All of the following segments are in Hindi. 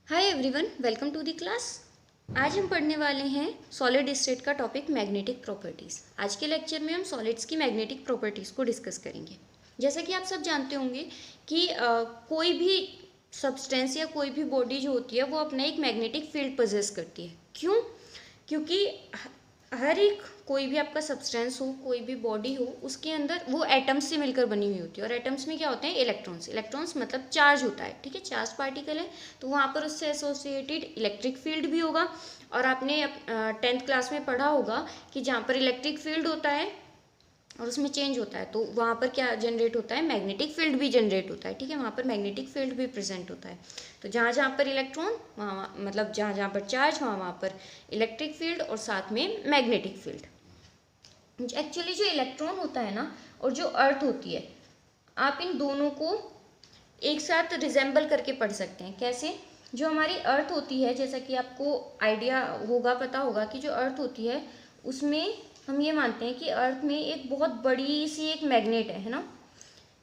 Hi everyone, welcome to the class. आज हम पढ़ने वाले हैं सॉलिड स्टेट का टॉपिक मैग्नेटिक प्रॉपर्टीज़। आज के लेक्चर में हम सॉलिड्स की मैग्नेटिक प्रॉपर्टीज़ को डिस्कस करेंगे। जैसा कि आप सब जानते होंगे कि कोई भी सब्सटेंस या कोई भी बॉडी जो होती है वो अपना एक मैग्नेटिक फील्ड पोजेस करती है। क्यों? क्योंकि हर एक कोई भी आपका सब्सटेंस हो, कोई भी बॉडी हो, उसके अंदर वो एटम्स से मिलकर बनी हुई होती है। और एटम्स में क्या होते हैं? इलेक्ट्रॉन्स। इलेक्ट्रॉन्स मतलब चार्ज होता है, ठीक है, चार्ज पार्टिकल है, तो वहाँ पर उससे एसोसिएटेड इलेक्ट्रिक फील्ड भी होगा। और आपने 10th क्लास में पढ़ा होगा कि जहाँ पर इलेक्ट्रिक फील्ड होता है और उसमें चेंज होता है तो वहाँ पर क्या जनरेट होता है? मैग्नेटिक फील्ड भी जनरेट होता है, ठीक है, वहाँ पर मैग्नेटिक फील्ड भी प्रेजेंट होता है। तो जहाँ जहाँ पर इलेक्ट्रॉन वहाँ मतलब जहाँ जहाँ पर चार्ज वहाँ पर इलेक्ट्रिक फील्ड और साथ में मैग्नेटिक फील्ड। एक्चुअली जो इलेक्ट्रॉन होता है ना और जो अर्थ होती है, आप इन दोनों को एक साथ रिजेंबल करके पढ़ सकते हैं। कैसे? जो हमारी अर्थ होती है, जैसा कि आपको आइडिया होगा, पता होगा कि जो अर्थ होती है उसमें हम ये मानते हैं कि अर्थ में एक बहुत बड़ी सी एक मैग्नेट है ना।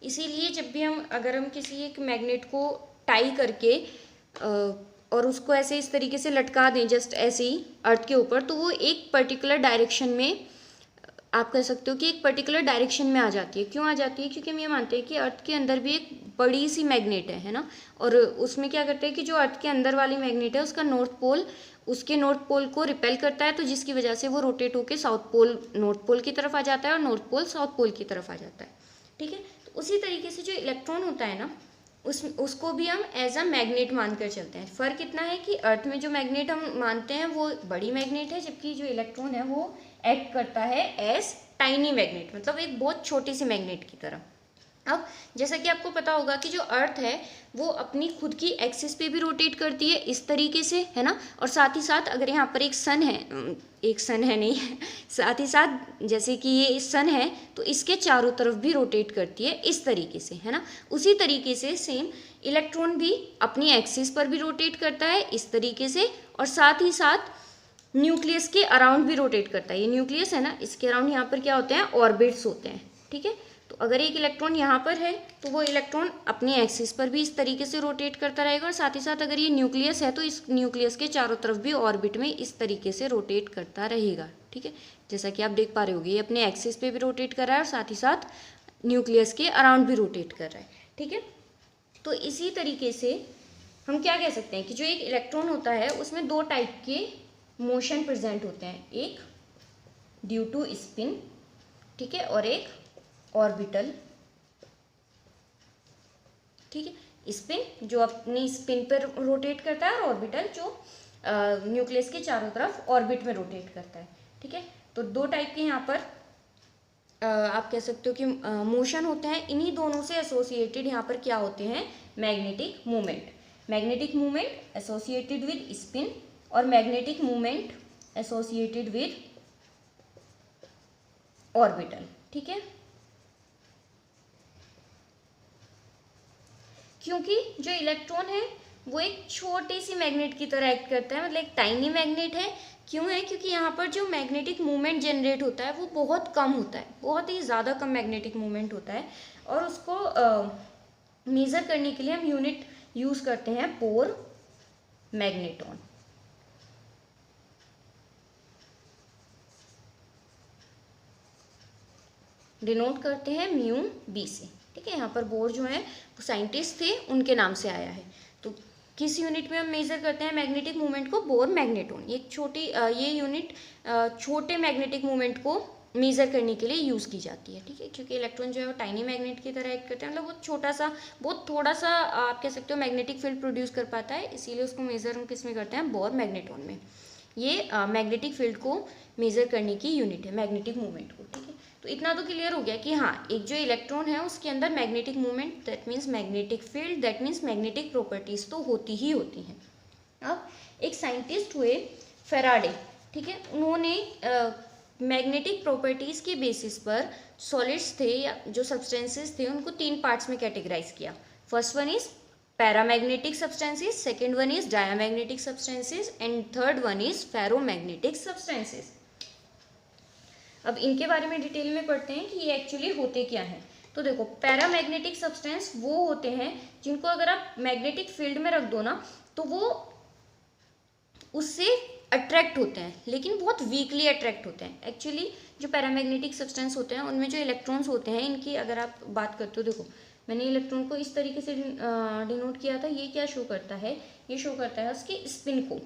इसीलिए जब भी अगर हम किसी एक मैग्नेट को टाई करके और उसको ऐसे इस तरीके से लटका दें, जस्ट ऐसे ही अर्थ के ऊपर, तो वो एक पर्टिकुलर डायरेक्शन में, आप कह सकते हो कि एक पर्टिकुलर डायरेक्शन में आ जाती है। क्यों आ जाती है? क्योंकि हम ये मानते हैं कि अर्थ के अंदर भी एक बड़ी सी मैग्नेट है ना। और उसमें क्या करते हैं कि जो अर्थ के अंदर वाली मैग्नेट है उसका नॉर्थ पोल को रिपेल करता है, तो जिसकी वजह से वो रोटेट होकर साउथ पोल नॉर्थ पोल की तरफ आ जाता है और नॉर्थ पोल साउथ पोल की तरफ आ जाता है, ठीक है। तो उसी तरीके से जो इलेक्ट्रॉन होता है ना, उसको भी हम एज अ मैग्नेट मानकर चलते हैं। फ़र्क इतना है कि अर्थ में जो मैग्नेट हम मानते हैं वो बड़ी मैग्नेट है, जबकि जो इलेक्ट्रॉन है वो एक्ट करता है एज टाइनी मैग्नेट, मतलब एक बहुत छोटी सी मैग्नेट की तरह। अब जैसा कि आपको पता होगा कि जो अर्थ है वो अपनी खुद की एक्सिस पे भी रोटेट करती है इस तरीके से, है ना। और साथ ही साथ अगर यहाँ पर एक सन है नहीं साथ ही साथ जैसे कि ये सन है तो इसके चारों तरफ भी रोटेट करती है इस तरीके से, है ना। उसी तरीके से सेम इलेक्ट्रॉन भी अपनी एक्सिस पर भी रोटेट करता है इस तरीके से, और साथ ही साथ न्यूक्लियस के अराउंड भी रोटेट करता है। ये न्यूक्लियस है ना, इसके अराउंड यहाँ पर क्या होते हैं? ऑर्बिट्स होते हैं, ठीक है। तो अगर एक इलेक्ट्रॉन यहाँ पर है तो वो इलेक्ट्रॉन अपनी एक्सिस पर भी इस तरीके से रोटेट करता रहेगा, और साथ ही साथ अगर ये न्यूक्लियस है तो इस न्यूक्लियस के चारों तरफ भी ऑर्बिट में इस तरीके से रोटेट करता रहेगा, ठीक है। जैसा कि आप देख पा रहे होगे, ये अपने एक्सिस पे भी रोटेट कर रहा है और साथ ही साथ न्यूक्लियस के अराउंड भी रोटेट कर रहा है, ठीक है। तो इसी तरीके से हम क्या कह सकते हैं कि जो एक इलेक्ट्रॉन होता है उसमें दो टाइप के मोशन प्रेजेंट होते हैं, एक ड्यू टू स्पिन, ठीक है, और एक ऑर्बिटल, ठीक है। स्पिन जो अपनी स्पिन पर रोटेट करता है और ऑर्बिटल जो न्यूक्लियस के चारों तरफ ऑर्बिट में रोटेट करता है, ठीक है। तो दो टाइप के यहाँ पर आप कह सकते हो कि मोशन होते हैं। इन्हीं दोनों से एसोसिएटेड यहाँ पर क्या होते हैं? Magnetic movement. Magnetic movement associated with spin और magnetic movement associated with orbital, ठीक है। क्योंकि जो इलेक्ट्रॉन है वो एक छोटी सी मैग्नेट की तरह एक्ट करता है, मतलब एक टाइनी मैग्नेट है। क्यों है? क्योंकि यहाँ पर जो मैग्नेटिक मूवमेंट जनरेट होता है वो बहुत कम होता है, बहुत ही ज़्यादा कम मैग्नेटिक मूवमेंट होता है। और उसको मेज़र करने के लिए हम यूनिट यूज़ करते हैं बोर मैग्नेटॉन। डिनोट करते हैं म्यू बी से, ठीक है। यहाँ पर बोर जो है वो साइंटिस्ट थे, उनके नाम से आया है। तो किस यूनिट में हम मेजर करते हैं मैग्नेटिक मूवमेंट को? Bore magneton. ये यूनिट छोटे मैग्नेटिक मूवमेंट को मेज़र करने के लिए यूज़ की जाती है, ठीक है। क्योंकि इलेक्ट्रॉन जो है वो टाइनी मैग्नेट की तरह एक्ट करते हैं, मतलब वो छोटा सा, बहुत थोड़ा सा आप कह सकते हो मैग्नेटिक फील्ड प्रोड्यूस कर पाता है, इसीलिए उसको मेज़र हम किस में करते हैं? बोर मैग्नेटॉन में। ये मैग्नेटिक फील्ड को मेज़र करने की यूनिट है, मैग्नेटिक मूवमेंट को, ठीक है। तो इतना तो क्लियर हो गया कि हाँ, एक जो इलेक्ट्रॉन है उसके अंदर magnetic movement, that means magnetic field, that means magnetic properties तो होती ही होती हैं। अब एक साइंटिस्ट हुए फैराडे, ठीक है। उन्होंने मैग्नेटिक प्रॉपर्टीज के बेसिस पर सॉलिड्स थे या जो सब्सटेंसेस थे उनको 3 पार्ट्स में कैटेगराइज किया। First one is paramagnetic substances, second one is diamagnetic substances and third one is ferromagnetic substances. अब इनके बारे में डिटेल में पढ़ते हैं कि ये एक्चुअली होते क्या हैं। तो देखो, पैरामैग्नेटिक सब्सटेंस वो होते हैं जिनको अगर आप मैग्नेटिक फील्ड में रख दो ना तो वो उससे अट्रैक्ट होते हैं, लेकिन बहुत वीकली अट्रैक्ट होते हैं। एक्चुअली जो पैरामैग्नेटिक सब्सटेंस होते हैं उनमें जो इलेक्ट्रॉन्स होते हैं, इनकी अगर आप बात करते हो, देखो मैंने इलेक्ट्रॉन को इस तरीके से डिनोट किया था। ये क्या शो करता है, ये शो करता है उसके स्पिन को,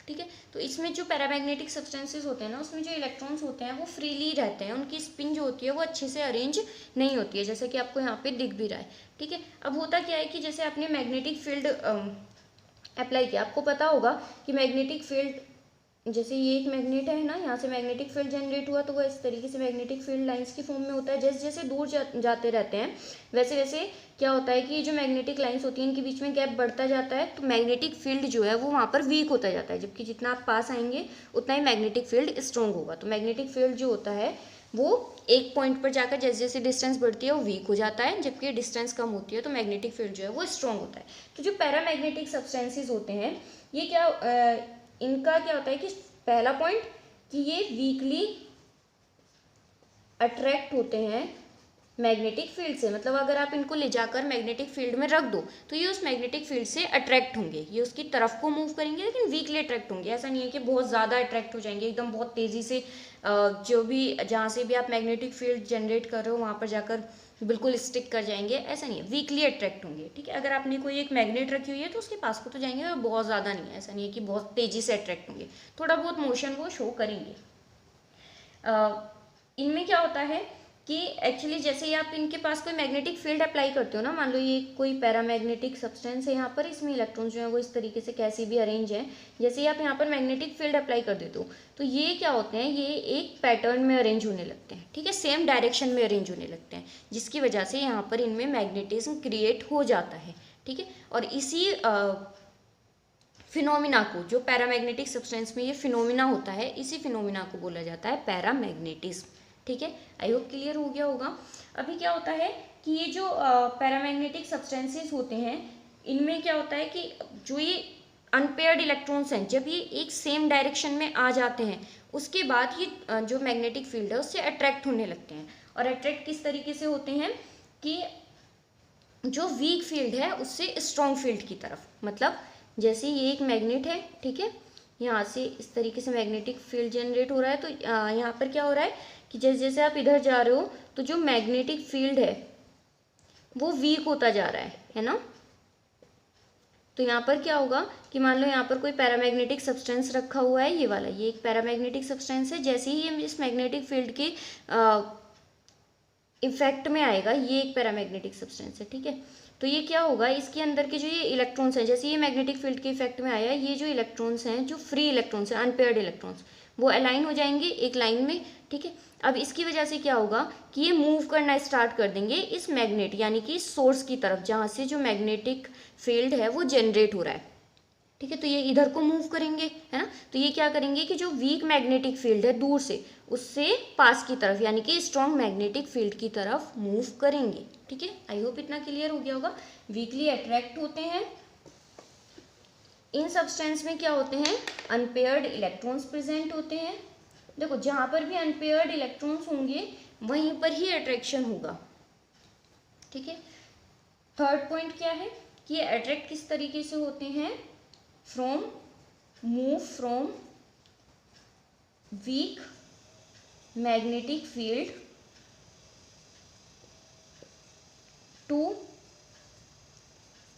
ठीक है। तो इसमें जो पैरामैग्नेटिक सब्सटेंसेस होते हैं ना, उसमें जो इलेक्ट्रॉन्स होते हैं वो फ्रीली रहते हैं, उनकी स्पिन जो होती है वो अच्छे से अरेंज नहीं होती है, जैसे कि आपको यहाँ पे दिख भी रहा है, ठीक है। अब होता क्या है कि जैसे आपने मैग्नेटिक फील्ड अप्लाई किया, आपको पता होगा कि मैग्नेटिक फील्ड, जैसे ये एक मैग्नेट है ना, यहाँ से मैग्नेटिक फील्ड जनरेट हुआ तो वो इस तरीके से मैग्नेटिक फील्ड लाइंस की फॉर्म में होता है। जैसे जैसे दूर जाते रहते हैं वैसे वैसे क्या होता है कि ये जो मैग्नेटिक लाइंस होती हैं इनके बीच में गैप बढ़ता जाता है, तो मैग्नेटिक फील्ड जो है वो वहाँ पर वीक होता जाता है, जबकि जितना आप पास आएंगे उतना ही मैग्नेटिक फील्ड स्ट्रॉन्ग होगा। तो मैग्नेटिक फील्ड जो होता है वो एक पॉइंट पर जाकर जैसे जैसे डिस्टेंस बढ़ती है वो वीक हो जाता है, जबकि डिस्टेंस कम होती है तो मैग्नेटिक फील्ड जो है वो स्ट्रॉन्ग होता है। तो जो पैरामैग्नेटिक सब्सटेंसेस होते हैं ये क्या इनका क्या होता है कि पहला पॉइंट कि ये वीकली अट्रैक्ट होते हैं मैग्नेटिक फील्ड से, मतलब अगर आप इनको ले जाकर मैग्नेटिक फील्ड में रख दो तो ये उस मैग्नेटिक फील्ड से अट्रैक्ट होंगे, ये उसकी तरफ को मूव करेंगे, लेकिन वीकली अट्रैक्ट होंगे। ऐसा नहीं है कि बहुत ज़्यादा अट्रैक्ट हो जाएंगे एकदम बहुत तेज़ी से, जो भी जहाँ से भी आप मैग्नेटिक फील्ड जनरेट कर रहे हो वहाँ पर जाकर बिल्कुल स्टिक कर जाएंगे, ऐसा नहीं है, वीकली अट्रैक्ट होंगे, ठीक है। अगर आपने कोई एक मैग्नेट रखी हुई है तो उसके पास को तो जाएंगे और बहुत ज़्यादा नहीं है, ऐसा नहीं है कि बहुत तेज़ी से अट्रैक्ट होंगे, थोड़ा बहुत मोशन वो शो करेंगे। इनमें क्या होता है कि एक्चुअली जैसे ही आप इनके पास कोई मैग्नेटिक फील्ड अप्लाई करते हो ना, मान लो ये कोई पैरामैग्नेटिक सब्सटेंस है, यहाँ पर इसमें इलेक्ट्रॉन्स जो है वो इस तरीके से कैसे भी अरेंज है, जैसे ही आप यहाँ पर मैग्नेटिक फील्ड अप्लाई कर देते हो तो ये क्या होते हैं, ये एक पैटर्न में अरेंज होने लगते हैं, ठीक है, सेम डायरेक्शन में अरेंज होने लगते हैं, जिसकी वजह से यहाँ पर इनमें मैग्नेटिज्म क्रिएट हो जाता है, ठीक है। और इसी फिनोमिना को, जो पैरामैग्नेटिक सब्सटेंस में ये फिनोमिना होता है, इसी फिनोमिना को बोला जाता है पैरामैग्नेटिज्म, ठीक है। आई होप क्लियर हो गया होगा। अभी क्या होता है कि ये जो पैरामैग्नेटिक सब्सटेंसेस होते हैं इनमें क्या होता है कि जो ये अनपेयर्ड इलेक्ट्रॉन्स हैं, जब ये एक सेम डायरेक्शन में आ जाते हैं उसके बाद ये जो मैग्नेटिक फील्ड है उससे अट्रैक्ट होने लगते हैं। और अट्रैक्ट किस तरीके से होते हैं कि जो वीक फील्ड है उससे स्ट्रॉन्ग फील्ड की तरफ, मतलब जैसे ये एक मैग्नेट है, ठीक है, यहाँ से इस तरीके से मैग्नेटिक फील्ड जनरेट हो रहा है, तो यहाँ पर क्या हो रहा है कि जैसे जैसे आप इधर जा रहे हो तो जो मैग्नेटिक फील्ड है वो वीक होता जा रहा है ना। तो यहाँ पर क्या होगा कि मान लो यहाँ पर कोई पैरामैग्नेटिक सब्सटेंस रखा हुआ है, ये वाला, ये एक पैरामैग्नेटिक सब्सटेंस है, जैसे ही ये इस मैग्नेटिक फील्ड के इफेक्ट में आएगा, ये एक पैरामैग्नेटिक सब्सटेंस है, ठीक है, तो ये क्या होगा, इसके अंदर के जो ये इलेक्ट्रॉन्स हैं, जैसे ये मैग्नेटिक फील्ड के इफेक्ट में आया, ये जो इलेक्ट्रॉन्स हैं, जो फ्री इलेक्ट्रॉन्स हैं, अनपेयर्ड इलेक्ट्रॉन्स, वो अलाइन हो जाएंगे एक लाइन में, ठीक है। अब इसकी वजह से क्या होगा कि ये मूव करना स्टार्ट कर देंगे इस मैग्नेट यानी कि सोर्स की तरफ, जहाँ से जो मैग्नेटिक फील्ड है वो जनरेट हो रहा है, ठीक है। तो ये इधर को मूव करेंगे, है ना, तो ये क्या करेंगे कि जो वीक मैग्नेटिक फील्ड है दूर से उससे पास की तरफ यानी कि स्ट्रॉन्ग मैग्नेटिक फील्ड की तरफ मूव करेंगे, ठीक है। आई होप इतना क्लियर हो गया होगा। वीकली अट्रैक्ट होते हैं। इन सब्सटेंस में क्या होते हैं, अनपेयर्ड इलेक्ट्रॉन्स प्रेजेंट होते हैं। देखो जहाँ पर भी अनपेयर्ड इलेक्ट्रॉन्स होंगे वहीं पर ही अट्रैक्शन होगा, ठीक है। थर्ड पॉइंट क्या है कि ये अट्रैक्ट किस तरीके से होते हैं, move from weak magnetic field to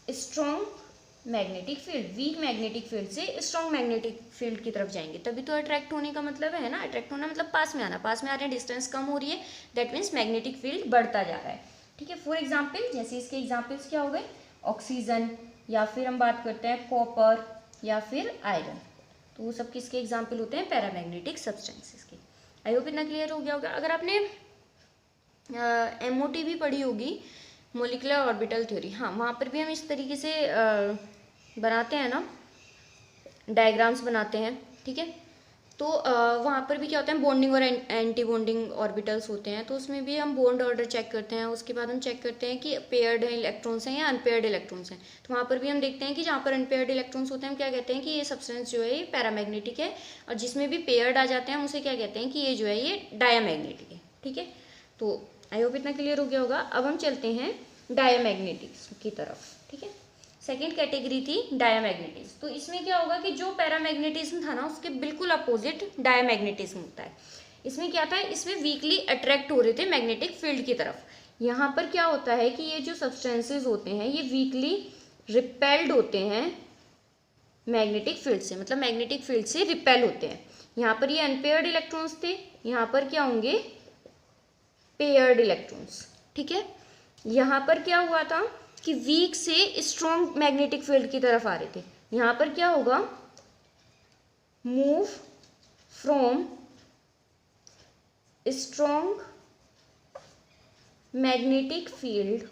strong magnetic field, weak magnetic field से स्ट्रॉन्ग मैग्नेटिक फील्ड की तरफ जाएंगे, तभी तो अट्रैक्ट होने का मतलब है ना। अट्रैक्ट होना मतलब पास में आना, पास में आ रहे हैं, डिस्टेंस कम हो रही है, दैट मीन्स मैग्नेटिक फील्ड बढ़ता जा रहा है, ठीक है। फॉर एग्जाम्पल जैसे इसके एग्जाम्पल्स क्या हो गए, ऑक्सीजन, या फिर हम बात करते हैं कॉपर या फिर आयरन, तो वो सब किसके एग्जाम्पल होते हैं, पैरामैग्नेटिक सब्सटेंसेस के। आई होप इतना क्लियर हो गया होगा। अगर आपने MOT भी पढ़ी होगी, मोलिकुलर ऑर्बिटल थ्योरी, हाँ, वहाँ पर भी हम इस तरीके से बनाते हैं ना, डायग्राम्स बनाते हैं, ठीक है। तो वहाँ पर भी क्या होता है, बॉन्डिंग और एंटी बॉन्डिंग ऑर्बिटल्स होते हैं, तो उसमें भी हम बॉन्ड ऑर्डर चेक करते हैं, उसके बाद हम चेक करते हैं कि पेयर्ड इलेक्ट्रॉन्स हैं या अनपेयर्ड इलेक्ट्रॉन्स हैं। तो वहाँ पर भी हम देखते हैं कि जहाँ पर अनपेयर्ड इलेक्ट्रॉन्स होते हैं हम क्या कहते हैं कि ये सब्सटेंस जो है ये पैरामैग्नेटिक है, और जिसमें भी पेयर्ड आ जाते हैं हम उसे क्या कहते हैं कि ये जो है ये डायामैग्नेटिक है, ठीक है। तो आई होप इतना क्लियर हो गया होगा। अब हम चलते हैं डायामैग्नेटिक्स की तरफ, ठीक है। सेकेंड कैटेगरी थी डायामैग्नेटिज्म। तो इसमें क्या होगा कि जो पैरामैग्नेटिज्म था ना उसके बिल्कुल अपोजिट डायामैग्नेटिज्म होता है। इसमें क्या था, इसमें वीकली अट्रैक्ट हो रहे थे मैग्नेटिक फील्ड की तरफ। यहाँ पर क्या होता है कि ये जो सब्सटेंसेज होते हैं ये वीकली रिपेल्ड होते हैं मैग्नेटिक फील्ड से, मतलब मैग्नेटिक फील्ड से रिपेल होते हैं। यहाँ पर ये अनपेयर्ड इलेक्ट्रॉन्स थे, यहाँ पर क्या होंगे, पेयर्ड इलेक्ट्रॉन्स। ठीक है, यहाँ पर क्या हुआ था कि वीक से स्ट्रॉन्ग मैग्नेटिक फील्ड की तरफ आ रहे थे। यहाँ पर क्या होगा, move from strong magnetic field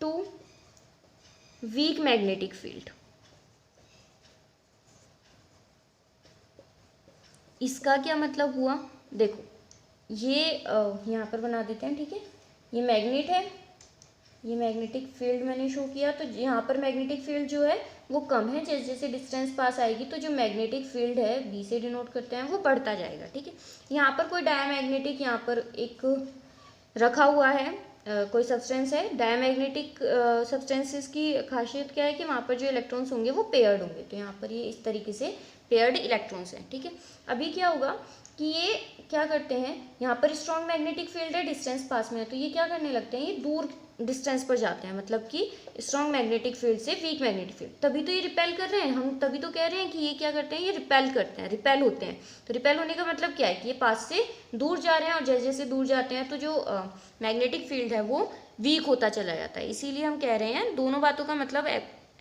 to weak magnetic field. इसका क्या मतलब हुआ, देखो ये यहाँ पर बना देते हैं। ठीक है, ये मैग्नेट है, ये मैग्नेटिक फील्ड मैंने शो किया। तो यहाँ पर मैग्नेटिक फील्ड जो है वो कम है, जैसे जैसे डिस्टेंस पास आएगी तो जो मैग्नेटिक फील्ड है बी से डिनोट करते हैं वो बढ़ता जाएगा। ठीक है, यहाँ पर कोई डायामैग्नेटिक यहाँ पर एक रखा हुआ है, कोई सब्सटेंस है। डायामैग्नेटिक सब्सटेंसेस की खासियत क्या है कि वहाँ पर जो इलेक्ट्रॉन्स होंगे वो पेयर्ड होंगे। तो यहाँ पर ये इस तरीके से पेयर्ड इलेक्ट्रॉन्स हैं। ठीक है, अभी क्या होगा कि ये क्या करते हैं, यहाँ पर स्ट्रॉन्ग मैग्नेटिक फील्ड है, डिस्टेंस पास में है, तो ये क्या करने लगते हैं, ये दूर डिस्टेंस पर जाते हैं, मतलब कि स्ट्रॉन्ग मैग्नेटिक फील्ड से वीक मैग्नेटिक फील्ड। तभी तो ये रिपेल कर रहे हैं, हम तभी तो कह रहे हैं कि ये क्या करते हैं, ये रिपेल करते हैं, रिपेल होते हैं। तो रिपेल होने का मतलब क्या है कि ये पास से दूर जा रहे हैं, और जैसे जैसे दूर जाते हैं तो जो मैग्नेटिक फील्ड है वो वीक होता चला जाता है। इसीलिए हम कह रहे हैं, दोनों बातों का मतलब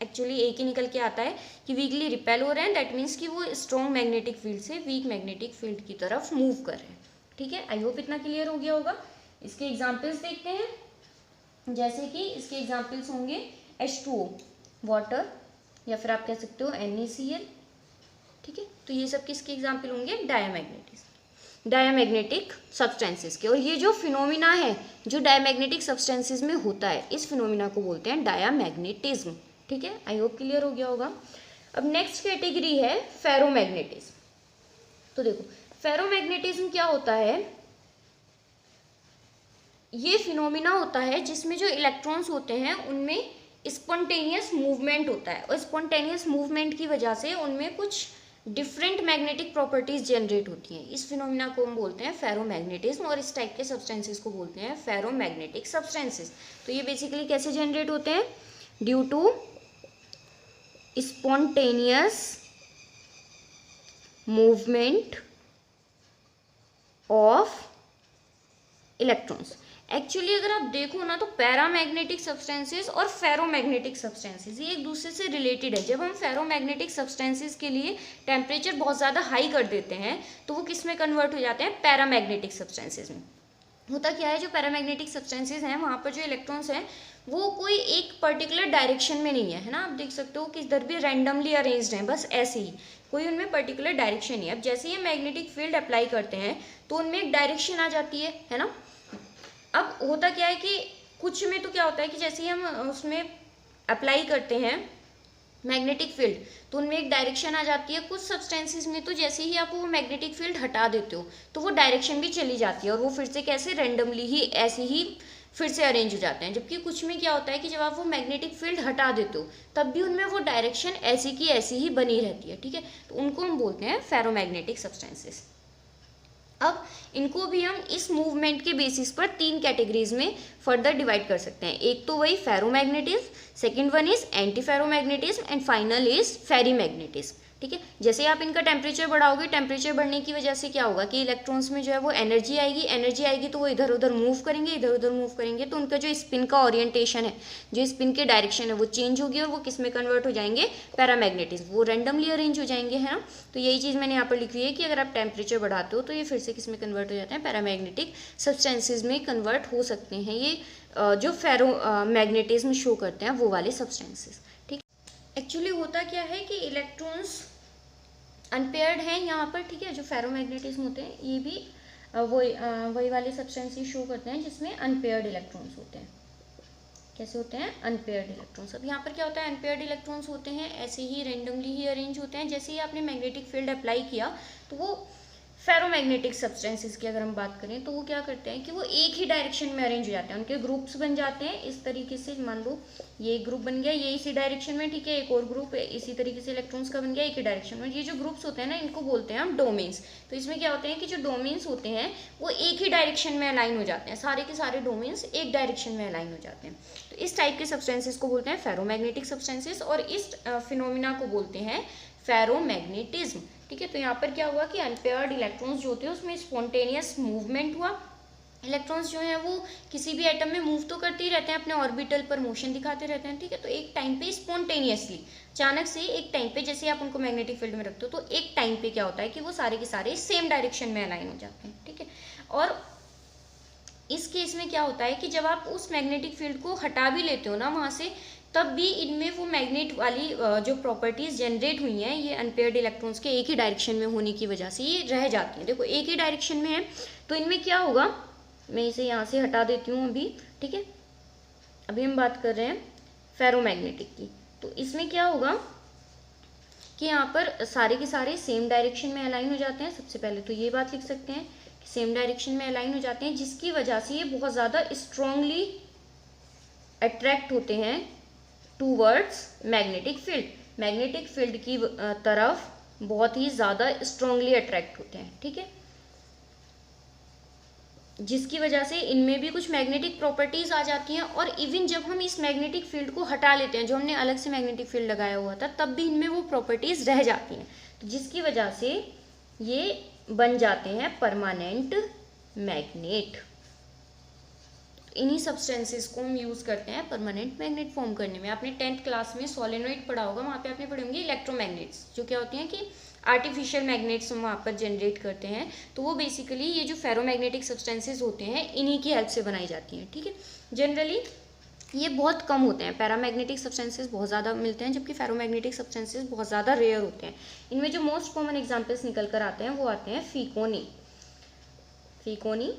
एक्चुअली एक ही निकल के आता है कि वीकली रिपेल हो रहे हैं, दैट मीन्स कि वो स्ट्रॉन्ग मैग्नेटिक फील्ड से वीक मैग्नेटिक फील्ड की तरफ मूव कर रहे हैं। ठीक है, आई होप इतना क्लियर हो गया होगा। इसके एग्जाम्पल्स देखते हैं, जैसे कि इसके एग्जाम्पल्स होंगे H2O वाटर, या फिर आप कह सकते हो NaCl। ठीक है, तो ये सब किसके एग्जाम्पल होंगे, डायामैग्नेटिक सब्सटेंसेस के। और ये जो फिनोमिना है जो डायामैग्नेटिक सब्सटेंसेस में होता है, इस फिनोमिना को बोलते हैं डायामैग्नेटिज्म। ठीक है, आई होप क्लियर हो गया होगा। अब नेक्स्ट कैटेगरी है फेरोमैग्नेटिज्म। तो देखो फेरोमैग्नेटिज्म क्या होता है, ये फिनोमिना होता है जिसमें जो इलेक्ट्रॉन्स होते हैं उनमें स्पॉन्टेनियस मूवमेंट होता है, और स्पॉन्टेनियस मूवमेंट की वजह से उनमें कुछ डिफरेंट मैग्नेटिक प्रॉपर्टीज जनरेट होती हैं। इस फिनोमिना को हम बोलते हैं फेरोमैग्नेटिज्म, और इस टाइप के सब्सटेंसेस को बोलते हैं फेरोमैग्नेटिक सब्सटेंसेस। तो ये बेसिकली कैसे जनरेट होते हैं, due to spontaneous movement of electrons. Actually अगर आप देखो ना तो पैरामैग्नेटिक सब्सटेंसेस और फेरोमैग्नेटिक सब्सटेंसेस ये एक दूसरे से रिलेटेड है। जब हम फेरोमैग्नेटिक सब्सटेंसेस के लिए टेम्परेचर बहुत ज़्यादा हाई कर देते हैं तो वो किस में कन्वर्ट हो जाते हैं, पैरामैग्नेटिक सब्सटेंसेस में। होता क्या है, जो पैरामैग्नेटिक सब्सटेंसेस हैं वहाँ पर जो इलेक्ट्रॉन्स हैं वो कोई एक पर्टिकुलर डायरेक्शन में नहीं है, है ना। आप देख सकते हो कि इधर भी रैंडमली अरेंज्ड हैं, बस ऐसे ही, कोई उनमें पर्टिकुलर डायरेक्शन नहीं है। अब जैसे ये मैग्नेटिक फील्ड अप्लाई करते हैं तो उनमें एक डायरेक्शन आ जाती है ना। अब होता क्या है कि कुछ में तो क्या होता है कि जैसे ही हम उसमें अप्लाई करते हैं मैग्नेटिक फील्ड तो उनमें एक डायरेक्शन आ जाती है। कुछ सब्सटेंसेस में तो जैसे ही आप वो मैग्नेटिक फील्ड हटा देते हो तो वो डायरेक्शन भी चली जाती है और वो फिर से कैसे रैंडमली ही ऐसे ही फिर से अरेंज हो जाते हैं। जबकि कुछ में क्या होता है कि जब आप वो मैग्नेटिक फील्ड हटा देते हो तब भी उनमें वो डायरेक्शन ऐसी की ऐसी ही बनी रहती है। ठीक है, तो उनको हम बोलते हैं फेरोमैग्नेटिक सब्सटेंसेस। अब इनको भी हम इस मूवमेंट के बेसिस पर तीन कैटेगरीज में फर्दर डिवाइड कर सकते हैं। एक तो वही ferromagnetism, second one is anti ferromagnetism and final is ferrimagnetism. ठीक है, जैसे आप इनका टेम्परेचर बढ़ाओगे, टेम्परेचर बढ़ने की वजह से क्या होगा कि इलेक्ट्रॉन्स में जो है वो एनर्जी आएगी तो वो इधर उधर मूव करेंगे तो उनका जो स्पिन का ओरिएंटेशन है, जो स्पिन के डायरेक्शन है वो चेंज होगी और वो किस में कन्वर्ट हो जाएंगे, पैरामैग्नेटिज्म, वो रैंडमली अरेंज हो जाएंगे, है ना। तो यही चीज़ मैंने यहाँ पर लिखी है कि अगर आप टेम्परेचर बढ़ाते हो तो ये फिर से किस में कन्वर्ट हो जाते हैं, पैरामैग्नेटिक सब्सटेंसेज में कन्वर्ट हो सकते हैं। ये जो फेरोमैग्नेटिज्म शो करते हैं वो वाले सब्सटेंसेज। एक्चुअली होता क्या है कि इलेक्ट्रॉन्स अनपेयर्ड हैं यहाँ पर, ठीक है। जो फेरोमैग्नेटिज्म होते हैं ये भी वही वाले सब्सटेंसेस शो करते हैं जिसमें अनपेयर्ड इलेक्ट्रॉन्स होते हैं। कैसे होते हैं, अनपेयर्ड इलेक्ट्रॉन्स। अब यहाँ पर क्या होता है, अनपेयर्ड इलेक्ट्रॉन्स होते हैं ऐसे ही रैंडमली ही अरेंज होते हैं। जैसे ही आपने मैग्नेटिक फील्ड अप्लाई किया तो वो फेरोमैग्नेटिक सब्सटेंसेस की अगर हम बात करें तो वो क्या करते हैं कि वो एक ही डायरेक्शन में अरेंज हो जाते हैं, उनके ग्रुप्स बन जाते हैं इस तरीके से। मान लो ये एक ग्रुप बन गया, ये इसी डायरेक्शन में, ठीक है, एक और ग्रुप इसी तरीके से इलेक्ट्रॉन्स का बन गया एक ही डायरेक्शन में। ये जो ग्रुप्स होते हैं ना, इनको बोलते हैं हम डोमेन्स। तो इसमें क्या होते हैं कि जो डोमेन्स होते हैं वो एक ही डायरेक्शन में अलाइन हो जाते हैं, सारे के सारे डोमेन्स एक डायरेक्शन में अलाइन हो जाते हैं। तो इस टाइप के सब्सटेंसेस को बोलते हैं फेरोमैग्नेटिक सब्सटेंसेस, और इस फिनोमिना को बोलते हैं फेरोमैग्नेटिज्म, ठीक है। तो यहाँ पर क्या हुआ कि अनपेयर्ड इलेक्ट्रॉन्स जो होते हैं उसमें स्पॉन्टेनियस मूवमेंट हुआ। इलेक्ट्रॉन्स जो हैं वो किसी भी एटम में मूव तो करते ही रहते हैं, अपने ऑर्बिटल पर मोशन दिखाते रहते हैं, ठीक है। तो एक टाइम पे स्पॉन्टेनियसली, अचानक से एक टाइम पे, जैसे आप उनको मैग्नेटिक फील्ड में रखते हो, तो एक टाइम पे क्या होता है कि वो सारे के सारे सेम डायरेक्शन में अलाइन हो जाते हैं, ठीक है। और इस केस में क्या होता है कि जब आप उस मैग्नेटिक फील्ड को हटा भी लेते हो ना वहाँ से, तब भी इनमें वो मैग्नेट वाली जो प्रॉपर्टीज जनरेट हुई हैं ये अनपेयर्ड इलेक्ट्रॉन्स के एक ही डायरेक्शन में होने की वजह से ये रह जाती हैं। देखो एक ही डायरेक्शन में है तो इनमें क्या होगा, मैं इसे यहाँ से हटा देती हूँ अभी, ठीक है। अभी हम बात कर रहे हैं फेरोमैग्नेटिक की। तो इसमें क्या होगा कि यहाँ पर सारे के सारे सेम डायरेक्शन में अलाइन हो जाते हैं। सबसे पहले तो ये बात लिख सकते हैं कि सेम डायरेक्शन में अलाइन हो जाते हैं, जिसकी वजह से ये बहुत ज़्यादा स्ट्रांगली अट्रैक्ट होते हैं towards magnetic field. Magnetic field की तरफ बहुत ही ज़्यादा स्ट्रांगली अट्रैक्ट होते हैं, ठीक है। जिसकी वजह से इनमें भी कुछ मैग्नेटिक प्रॉपर्टीज आ जाती हैं, और इवन जब हम इस मैग्नेटिक फील्ड को हटा लेते हैं, जो हमने अलग से मैग्नेटिक फील्ड लगाया हुआ था, तब भी इनमें वो प्रॉपर्टीज रह जाती हैं, तो जिसकी वजह से ये बन जाते हैं परमानेंट मैग्नेट। इन्हीं सब्सटेंसेस को हम यूज़ करते हैं परमानेंट मैग्नेट फॉर्म करने में। आपने 10th क्लास में सोलेनोइड पढ़ा होगा, वहाँ पे आपने पढ़े होंगे इलेक्ट्रोमैग्नेट्स, जो क्या होती हैं कि आर्टिफिशियल मैग्नेट्स हम वहाँ पर जनरेट करते हैं। तो वो बेसिकली ये जो फेरोमैग्नेटिक सब्सटेंसेस होते हैं इन्हीं की हेल्प से बनाई जाती हैं, ठीक है। जनरली ये बहुत कम होते हैं, पैरामैग्नेटिक सब्सटेंसेस बहुत ज़्यादा मिलते हैं, जबकि फेरोमैग्नेटिक सब्सटेंसेस बहुत ज़्यादा रेयर होते हैं। इनमें जो मोस्ट कॉमन एग्जाम्पल्स निकल कर आते हैं वो आते हैं फीकोनी,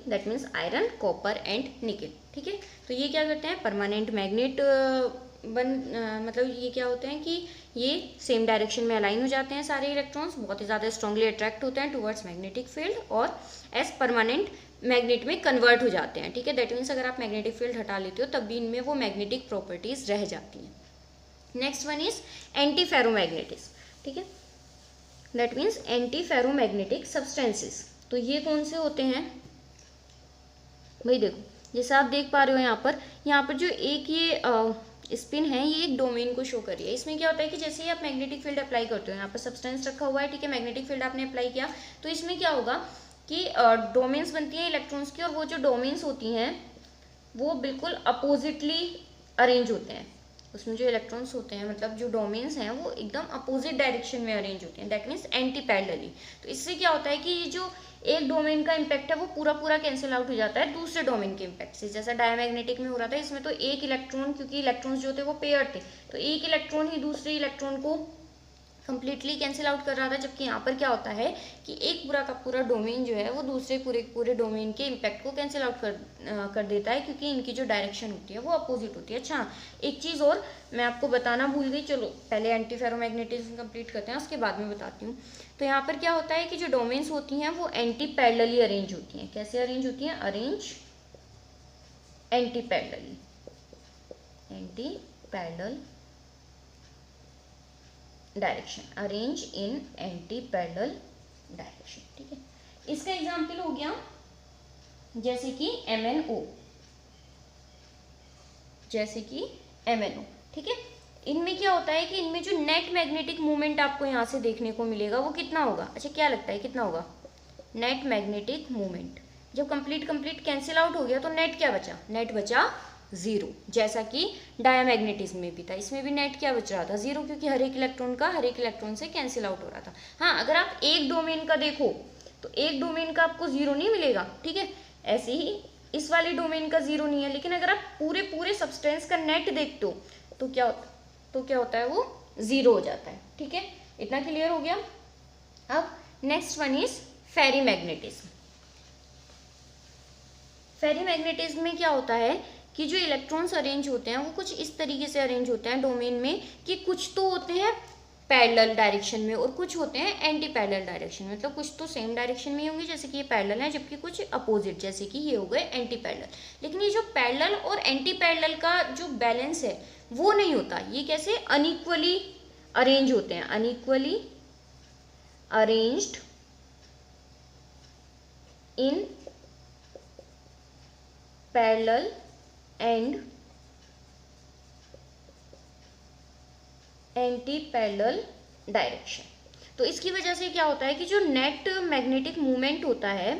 that means iron, copper and nickel, ठीक है। तो ये क्या करते हैं, परमानेंट मैग्नेट मतलब ये क्या होते हैं कि ये सेम डायरेक्शन में अलाइन हो जाते हैं सारे इलेक्ट्रॉन्स, बहुत ही ज़्यादा स्ट्रांगली अट्रैक्ट होते हैं टुवर्ड्स मैग्नेटिक फील्ड और एज परमानेंट मैग्नेट में कन्वर्ट हो जाते हैं, ठीक है। दैट मीन्स अगर आप मैग्नेटिक फील्ड हटा लेते हो तब भी इनमें वो मैग्नेटिक प्रॉपर्टीज रह जाती हैं। नेक्स्ट वन इज एंटी फेरोमैग्नेटिस, ठीक है, that means anti ferromagnetic substances. तो ये कौन से होते हैं भाई, देखो जैसे आप देख पा रहे हो यहाँ पर जो एक ये स्पिन है ये एक डोमेन को शो कर रही है। इसमें क्या होता है कि जैसे ही आप मैग्नेटिक फील्ड अप्लाई करते हो, यहाँ पर सब्सटेंस रखा हुआ है, ठीक है, मैग्नेटिक फील्ड आपने अप्लाई किया, तो इसमें क्या होगा कि डोमेन्स बनती हैं इलेक्ट्रॉन्स की, और वो जो डोमेन्स होती हैं वो बिल्कुल अपोजिटली अरेंज होते हैं। उसमें जो इलेक्ट्रॉन्स होते हैं, मतलब जो डोमेन्स हैं, वो एकदम अपोजिट डायरेक्शन में अरेंज होते हैं, दैट मीन्स एंटी पैरेलली। तो इससे क्या होता है कि ये जो एक डोमेन का इम्पैक्ट है वो पूरा कैंसिल आउट हो जाता है दूसरे डोमेन के इम्पैक्ट से। जैसा डायमैग्नेटिक में हो रहा था, इसमें तो एक इलेक्ट्रॉन, क्योंकि इलेक्ट्रॉन्स जो थे वो पेयर थे, तो एक इलेक्ट्रॉन ही दूसरे इलेक्ट्रॉन को कंप्लीटली कैंसिल आउट कर रहा था। जबकि यहाँ पर क्या होता है कि एक पूरा का पूरा डोमेन जो है वो दूसरे पूरे डोमेन के इम्पैक्ट को कैंसिल आउट कर देता है, क्योंकि इनकी जो डायरेक्शन होती है वो अपोजिट होती है। अच्छा, एक चीज़ और मैं आपको बताना भूल गई, चलो पहले एंटी फेरोमैग्नेटिज्म कंप्लीट करते हैं, उसके बाद में बताती हूँ। तो यहाँ पर क्या होता है कि जो डोमेन्स होती हैं वो एंटी पैरेलली अरेंज होती हैं। कैसे अरेंज होती हैं, arrange anti parallelly, anti parallel direction, arrange in anti parallel direction, ठीक है। इसका एग्जाम्पल हो गया जैसे कि MnO, ठीक है। इनमें क्या होता है कि इनमें जो नेट मैग्नेटिक मूवमेंट आपको यहाँ से देखने को मिलेगा वो कितना होगा, अच्छा क्या लगता है कितना होगा, नेट मैग्नेटिक मूवमेंट जब कंप्लीट कैंसिल आउट हो गया तो नेट क्या बचा, नेट बचा 0, जैसा कि डायमैग्नेटिज्म में भी था। इसमें भी नेट क्या बच रहा था, 0, क्योंकि हर एक इलेक्ट्रॉन से कैंसिल आउट हो रहा था। हाँ, अगर आप एक डोमेन का देखो तो एक डोमेन का आपको 0 नहीं मिलेगा, ठीक है। ऐसे ही इस वाले डोमेन का 0 नहीं है, लेकिन अगर आप पूरे सब्सटेंस का नेट देखते हो तो क्या होता है, वो 0 हो जाता है, ठीक है। इतना क्लियर हो गया। अब नेक्स्ट वन इज फेरीमैग्नेटिज्म। फेरीमैग्नेटिज्म में क्या होता है कि जो इलेक्ट्रॉन्स अरेंज होते हैं वो कुछ इस तरीके से अरेंज होते हैं डोमेन में कि कुछ तो होते हैं पैरेलल डायरेक्शन में और कुछ होते हैं एंटी पैरेलल डायरेक्शन में, मतलब कुछ तो सेम डायरेक्शन में ही होंगे जैसे कि ये पैरेलल है, जबकि कुछ अपोजिट जैसे कि ये हो गए एंटी पैरेलल। लेकिन ये जो पैरेलल और एंटी पैरेलल का जो बैलेंस है वो नहीं होता, ये कैसे अनइक्वली अरेंज होते हैं, unequally arranged in parallel and anti parallel direction. तो इसकी वजह से क्या होता है कि जो नेट मैग्नेटिक मूवमेंट होता है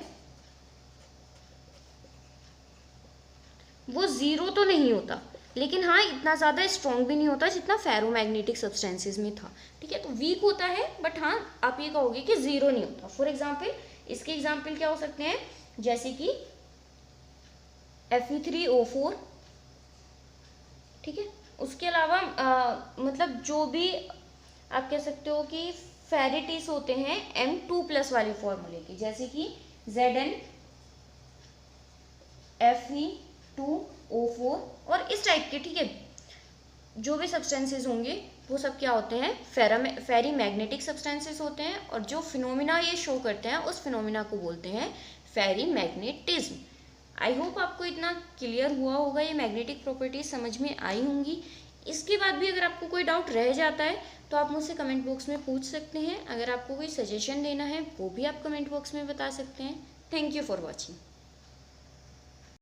वो जीरो तो नहीं होता, लेकिन हाँ इतना ज़्यादा स्ट्रॉन्ग भी नहीं होता जितना फेरोमैग्नेटिक सब्सटेंसेस में था। ठीक है, तो वीक होता है, बट हाँ आप ये कहोगे कि जीरो नहीं होता। फॉर एग्जाम्पल इसके एग्जाम्पल क्या हो सकते हैं, जैसे कि Fe3O4। ठीक है, उसके अलावा मतलब जो भी आप कह सकते हो कि फेरिटिस होते हैं M2+ वाले फॉर्मूले की, जैसे कि ZnFe2O4 और इस टाइप के। ठीक है, जो भी सब्सटेंसेस होंगे वो सब क्या होते हैं, फेरी मैग्नेटिक सब्सटेंसेस होते हैं, और जो फिनोमिना ये शो करते हैं उस फिनोमिना को बोलते हैं फेरी मैग्नेटिज्म। आई होप आपको इतना क्लियर हुआ होगा, ये मैग्नेटिक प्रॉपर्टीज समझ में आई होंगी। इसके बाद भी अगर आपको कोई डाउट रह जाता है तो आप मुझसे कमेंट बॉक्स में पूछ सकते हैं। अगर आपको कोई सजेशन देना है वो भी आप कमेंट बॉक्स में बता सकते हैं। Thank you for watching.